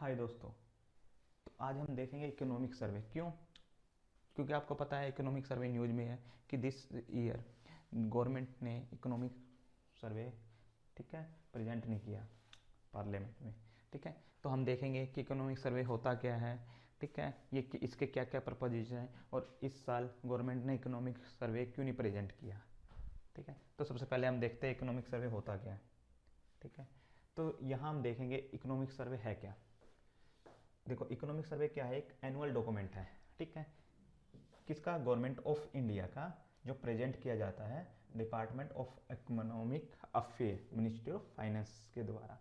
हाय दोस्तों। तो आज हम देखेंगे इकोनॉमिक सर्वे। क्यों? क्योंकि आपको पता है इकोनॉमिक सर्वे न्यूज में है कि दिस ईयर गवर्नमेंट ने इकोनॉमिक सर्वे ठीक है प्रेजेंट नहीं किया पार्लियामेंट में। ठीक है, तो हम देखेंगे कि इकोनॉमिक सर्वे होता क्या है। ठीक है, ये इसके क्या क्या पर्पजेज हैं और इस साल गवर्नमेंट ने इकोनॉमिक सर्वे क्यों नहीं प्रेजेंट किया। ठीक है, तो सबसे पहले हम देखते हैं इकोनॉमिक सर्वे होता क्या है। ठीक है, तो यहाँ हम देखेंगे इकोनॉमिक सर्वे है क्या। देखो, इकोनॉमिक सर्वे क्या है, एक एनुअल डॉक्यूमेंट है। ठीक है, किसका? गवर्नमेंट ऑफ इंडिया का, जो प्रेजेंट किया जाता है department of economic affair, ministry of finance के द्वारा।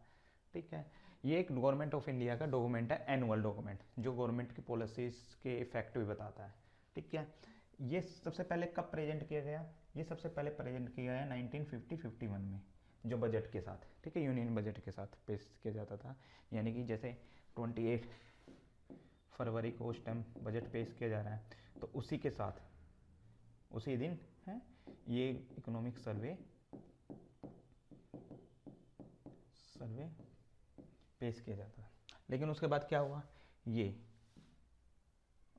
ठीक है, ये एक गवर्नमेंट ऑफ इंडिया का डॉक्यूमेंट है, एनुअल डॉक्यूमेंट, जो गवर्नमेंट की पॉलिसीज के इफेक्ट भी बताता है। ठीक है, ये सबसे पहले कब प्रेजेंट किया गया? ये सबसे पहले प्रेजेंट किया गया 1950-51 में, जो बजट के साथ, ठीक है, यूनियन बजट के साथ पेश किया जाता था। यानी कि जैसे 28 फरवरी को उस टाइम बजट पेश किया जा रहा है, तो उसी के साथ उसी दिन है ये इकोनॉमिक सर्वे पेश किया जाता है। लेकिन उसके बाद क्या हुआ, ये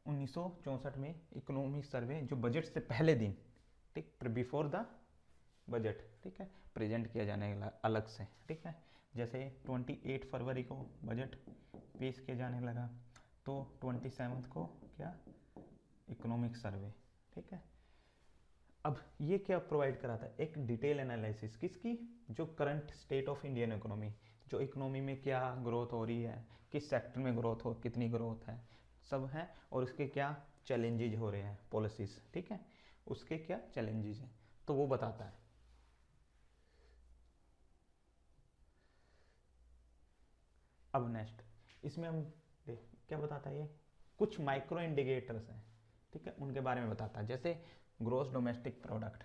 1964 में इकोनॉमिक सर्वे जो बजट से पहले दिन, ठीक, बिफोर द बजट, ठीक है, प्रेजेंट किया जाने लगा अलग से। ठीक है, जैसे 28 फरवरी को बजट पेश किया जाने लगा, तो 27 को क्या, इकोनॉमिक सर्वे। ठीक है, अब ये क्या प्रोवाइड कराता है, एक डिटेल एनालिसिस किसकी, जो current state of Indian economy, जो इकोनॉमी में क्या ग्रोथ हो रही है, किस सेक्टर में ग्रोथ हो, कितनी ग्रोथ है, सब है, और उसके क्या चैलेंजेज हो रहे हैं पॉलिसीज। ठीक है, उसके क्या चैलेंजेज हैं, तो वो बताता है। अब नेक्स्ट इसमें हम देख क्या बताता है, ये कुछ माइक्रो इंडिकेटर्स हैं, ठीक है, उनके बारे में बताता है। जैसे ग्रोस डोमेस्टिक प्रोडक्ट,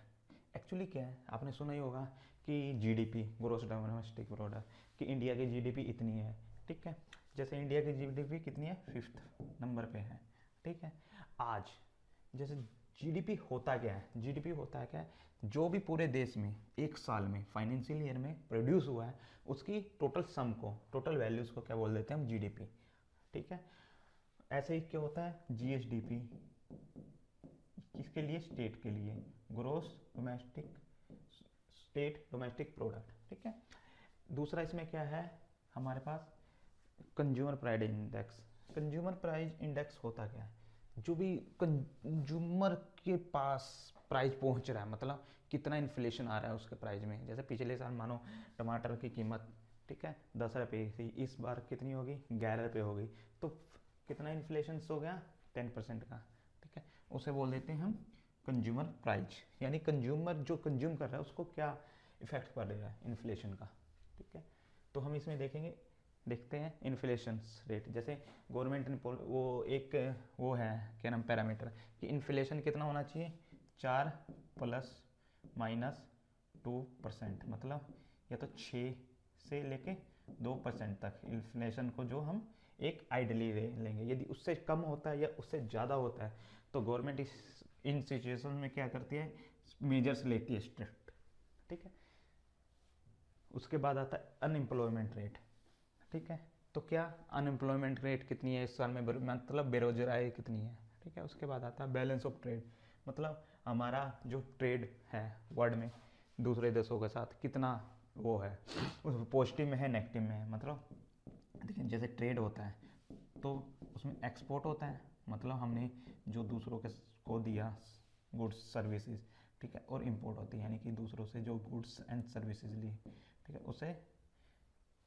एक्चुअली क्या है, आपने सुना ही होगा कि जीडीपी, ग्रोस डोमेस्टिक प्रोडक्ट, कि इंडिया की जीडीपी इतनी है। ठीक है, जैसे इंडिया की जीडीपी कितनी है, 5th नंबर पे है। ठीक है, आज जैसे जीडीपी होता क्या है, जीडीपी होता है क्या है, जो भी पूरे देश में एक साल में फाइनेंशियल ईयर में प्रोड्यूस हुआ है, उसकी टोटल सम को, टोटल वैल्यूज को क्या बोल देते हैं हम, जीडीपी। ठीक है, ऐसे ही क्या होता है, जीएसडीपी, किसके लिए, स्टेट के लिए, gross domestic, state domestic product. ठीक है, दूसरा इसमें क्या है हमारे पास, consumer price index. Consumer price index होता क्या है, जो भी कंज्यूमर के पास प्राइस पहुंच रहा है, मतलब कितना इन्फ्लेशन आ रहा है उसके प्राइस में। जैसे पिछले साल मानो टमाटर की कीमत, ठीक है, 10 रुपये थी, इस बार कितनी होगी, 11 रुपये हो गई, तो कितना इन्फ्लेशन हो गया, 10% का। ठीक है, उसे बोल देते हैं हम कंज्यूमर प्राइस, यानी कंज्यूमर जो कंज्यूम कर रहा है उसको क्या इफेक्ट पड़ रहा है इन्फ्लेशन का। ठीक है, तो हम इसमें देखते हैं इन्फ्लेशन रेट। जैसे गवर्नमेंट ने वो एक वो है क्या नाम, पैरामीटर, कि इन्फ्लेशन कितना होना चाहिए, 4 ± 2%, मतलब या तो 6 से लेके 2% तक इन्फ्लेशन को जो हम एक आइडली लेंगे। यदि उससे कम होता है या उससे ज़्यादा होता है, तो गवर्नमेंट इन सिचुएशन में क्या करती है, मेजर्स लेती है स्ट्रिक्ट। ठीक है, उसके बाद आता है अनएम्प्लॉयमेंट रेट। ठीक है, तो क्या अनएम्प्लॉयमेंट रेट कितनी है इस साल में, मतलब बेरोजगारी कितनी है। ठीक है, उसके बाद आता है बैलेंस ऑफ ट्रेड, मतलब हमारा जो ट्रेड है वर्ल्ड में दूसरे देशों के साथ कितना वो है, पॉजिटिव में है, नेगेटिव में है। मतलब देखिए, जैसे ट्रेड होता है तो उसमें एक्सपोर्ट होता है, मतलब हमने जो दूसरों के को दिया गुड्स सर्विसेज, ठीक है, और इंपोर्ट होती है, यानी कि दूसरों से जो गुड्स एंड सर्विसेज ली, ठीक है, उसे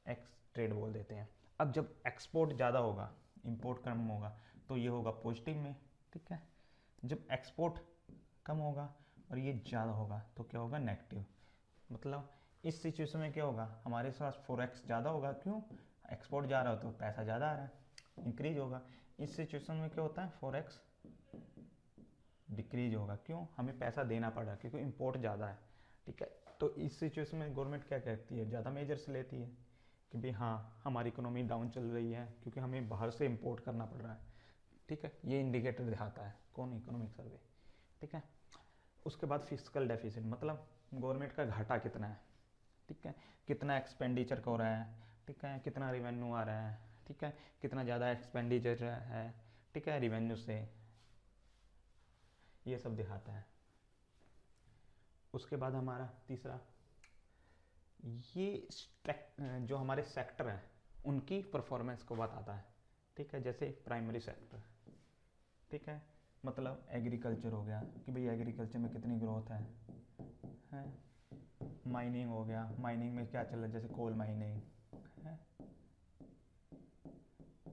एक्स ट्रेड बोल देते हैं। अब जब एक्सपोर्ट ज़्यादा होगा, इंपोर्ट कम होगा, तो ये होगा पॉजिटिव में। ठीक है, जब एक्सपोर्ट कम होगा और ये ज़्यादा होगा तो क्या होगा, नेगेटिव। मतलब इस सिचुएशन में क्या होगा, हमारे पास फॉरेक्स ज़्यादा होगा, क्यों, एक्सपोर्ट जा रहा हो तो पैसा ज़्यादा आ रहा है, इंक्रीज होगा। इस सिचुएशन में क्या होता है, फॉरेक्स डिक्रीज होगा, क्यों, हमें पैसा देना पड़ रहा है क्योंकि इंपोर्ट ज़्यादा है। ठीक है, तो इस सिचुएशन में गवर्नमेंट क्या कहती है, ज़्यादा मेजर्स लेती है कि भाई हाँ हमारी इकोनॉमी डाउन चल रही है क्योंकि हमें बाहर से इंपोर्ट करना पड़ रहा है। ठीक है, ये इंडिकेटर दिखाता है कौन, इकोनॉमिक सर्वे। ठीक है, उसके बाद फिजिकल डेफिसिट, मतलब गवर्नमेंट का घाटा कितना है। ठीक है, कितना एक्सपेंडिचर हो रहा है, ठीक है, कितना रिवेन्यू आ रहा है, ठीक है, कितना ज़्यादा एक्सपेंडिचर है, ठीक है, रिवेन्यू से, ये सब दिखाता है। उसके बाद हमारा तीसरा, ये जो हमारे सेक्टर हैं उनकी परफॉर्मेंस को बताता है, ठीक है, जैसे प्राइमरी सेक्टर, ठीक है, मतलब एग्रीकल्चर हो गया कि भाई एग्रीकल्चर में कितनी ग्रोथ है। माइनिंग हो गया, माइनिंग में क्या चल रहा है, जैसे कोल माइनिंग है,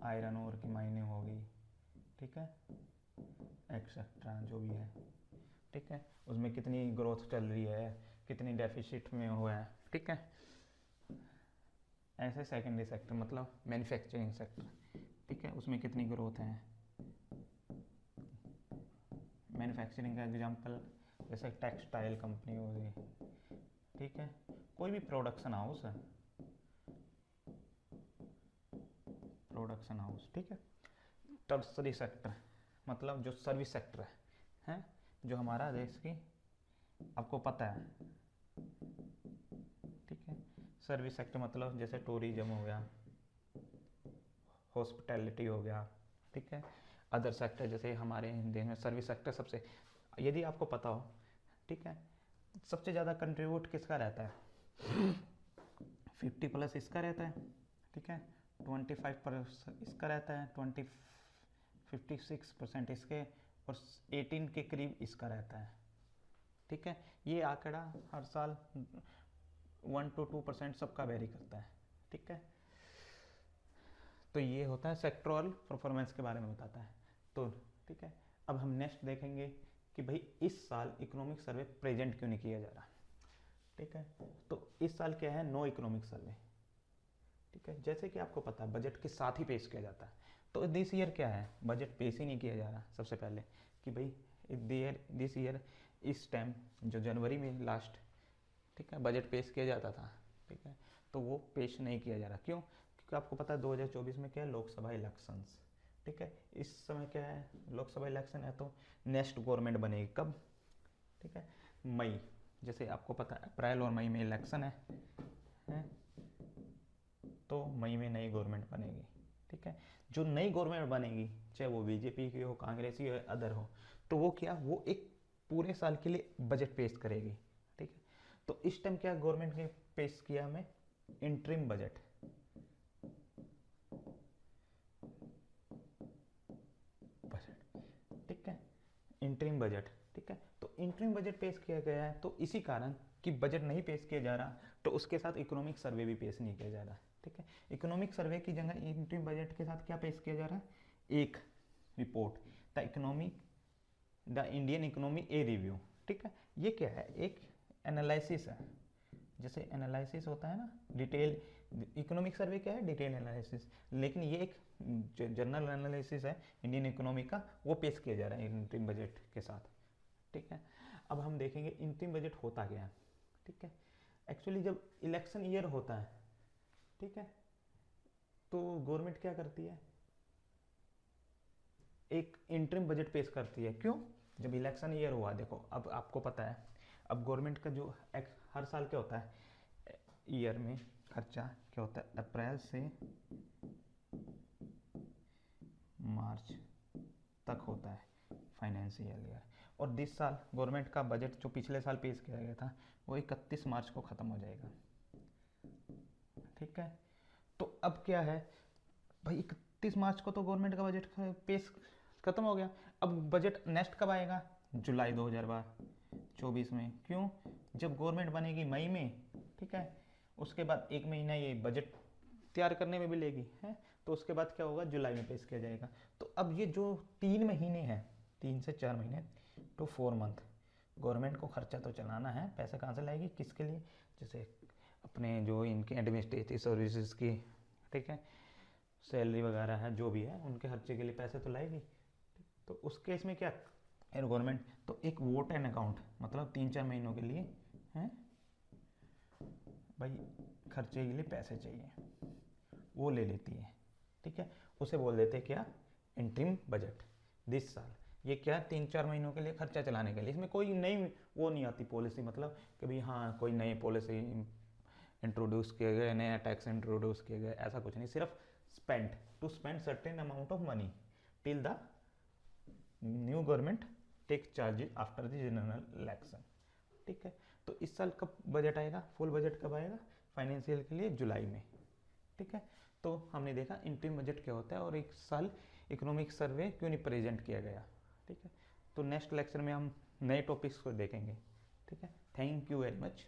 आयरन ओर की माइनिंग होगी, ठीक है, एक्सेट्रा जो भी है, ठीक है, उसमें कितनी ग्रोथ चल रही है, कितनी डेफिसिट में हुआ है, ठीक है। ऐसे सेकेंडरी सेक्टर मतलब मैन्युफैक्चरिंग सेक्टर, ठीक है, उसमें कितनी ग्रोथ है। मैन्युफैक्चरिंग का एग्जांपल जैसे टेक्सटाइल कंपनी हो गई, ठीक है, कोई भी प्रोडक्शन हाउस है, ठीक है। टर्सरी सेक्टर मतलब जो सर्विस सेक्टर है जो हमारा देश की, आपको पता है, ठीक है। सर्विस सेक्टर मतलब जैसे टूरिज्म हो गया, हॉस्पिटैलिटी हो गया, ठीक है। अदर सेक्टर जैसे हमारे देश में सर्विस सेक्टर सबसे, यदि आपको पता हो, ठीक है, सबसे ज़्यादा कंट्रीब्यूट किसका रहता है, 50+ इसका रहता है, ठीक है, 25% इसका रहता है, 56% इसके, और 18 के करीब इसका रहता है, ठीक है। ये आंकड़ा हर साल 1 to 2% सबका वेरी करता है, ठीक है। तो ये होता है सेक्टोरल परफॉर्मेंस के बारे में बताता है। तो ठीक है, अब हम नेक्स्ट देखेंगे कि भाई इस साल इकोनॉमिक सर्वे प्रेजेंट क्यों नहीं किया जा रहा, ठीक है। तो इस साल क्या है, नो इकोनॉमिक सर्वे, ठीक है। जैसे कि आपको पता है बजट के साथ ही पेश किया जाता है, तो दिस ईयर क्या है, बजट पेश ही नहीं किया जा रहा। सबसे पहले कि भाई दिस ईयर इस टाइम जो जनवरी में लास्ट, ठीक है, बजट पेश किया जाता था, ठीक है, तो वो पेश नहीं किया जा रहा। क्यों? क्योंकि आपको पता है 2024 में क्या है, लोकसभा इलेक्शंस, ठीक है। इस समय क्या है, लोकसभा इलेक्शन है, तो नेक्स्ट गवर्नमेंट बनेगी कब, ठीक है, मई, जैसे आपको पता है अप्रैल और मई में इलेक्शन है, तो मई में नई गवर्नमेंट बनेगी, ठीक है। जो नई गवर्नमेंट बनेगी, चाहे वो बीजेपी की हो, कांग्रेस की हो, अदर हो, तो वो क्या, वो एक पूरे साल के लिए बजट पेश करेगी, ठीक है। तो इस टाइम क्या गवर्नमेंट ने पेश किया हमें, इंटरिम बजट, ठीक है, इंटरिम बजट, ठीक है। तो इंटरिम बजट पेश किया गया है, तो इसी कारण कि बजट नहीं पेश किया जा रहा, तो उसके साथ इकोनॉमिक सर्वे भी पेश नहीं किया जा रहा, ठीक है। इकोनॉमिक सर्वे की जगह इंटरिम बजट के साथ क्या पेश किया जा रहा है, एक report, the Indian economy a review, ठीक है। ये क्या है, एक एनालिसिस है, जैसे एनालिसिस होता है ना डिटेल, इकोनॉमिक सर्वे क्या है, डिटेल एनालिसिस, लेकिन ये एक जनरल एनालिसिस है इंडियन इकोनॉमी का, वो पेश किया जा रहा है इंटरिम बजट के साथ, ठीक है। अब हम देखेंगे इंटरिम बजट होता क्या है, ठीक है। एक्चुअली जब इलेक्शन ईयर होता है, ठीक है, तो गवर्नमेंट क्या करती है, एक इंटरिम बजट पेश करती है। क्यों? जब इलेक्शन ईयर हुआ, देखो अब आपको पता है, अब गवर्नमेंट का जो हर साल क्या होता है, ईयर में खर्चा क्या होता है, अप्रैल से मार्च तक होता है फाइनेंशियल ईयर, और दिस साल गवर्नमेंट का बजट जो पिछले साल पेश किया गया था, वो 31 मार्च को ख़त्म हो जाएगा, ठीक है। तो अब क्या है भाई, 31 मार्च को तो गवर्नमेंट का बजट पेश खत्म हो गया। अब बजट नेक्स्ट कब आएगा, जुलाई 2024 में। क्यों? जब गवर्नमेंट बनेगी मई में, ठीक है, उसके बाद एक महीना ये बजट तैयार करने में भी लेगी है, तो उसके बाद क्या होगा, जुलाई में पेश किया जाएगा। तो अब ये जो 3 महीने हैं, 3 से 4 महीने टू 4 मंथ, गवर्नमेंट को खर्चा तो चलाना है, पैसा कहाँ से लाएगी, किसके लिए, जैसे अपने जो इनके एडमिनिस्ट्रेटिव सर्विसेज की, ठीक है, सैलरी वगैरह है, जो भी है उनके खर्चे के लिए पैसे तो लाएगी। तो उस केस में क्या है, गवर्नमेंट तो एक वोट एंड अकाउंट, मतलब 3-4 महीनों के लिए हैं भाई, खर्चे के लिए पैसे चाहिए, वो ले लेती है, ठीक है। उसे बोल देते हैं क्या, इंटरिम बजट। दिस साल ये क्या, 3-4 महीनों के लिए खर्चा चलाने के लिए, इसमें कोई नई वो नहीं आती पॉलिसी, मतलब कि भाई हाँ कोई नई पॉलिसी इंट्रोड्यूस किए गए, नया टैक्स इंट्रोड्यूस किए गए, ऐसा कुछ नहीं, सिर्फ spend to spend certain amount of money till the new government take charge after the general election. ठीक है, तो इस साल कब बजट आएगा, फुल बजट कब आएगा फाइनेंशियल के लिए, जुलाई में। ठीक है, तो हमने देखा इंटरिम बजट क्या होता है और एक साल इकोनॉमिक सर्वे क्यों नहीं प्रेजेंट किया गया। ठीक है, तो नेक्स्ट लेक्चर में हम नए टॉपिक्स को देखेंगे। ठीक है, थैंक यू वेरी मच।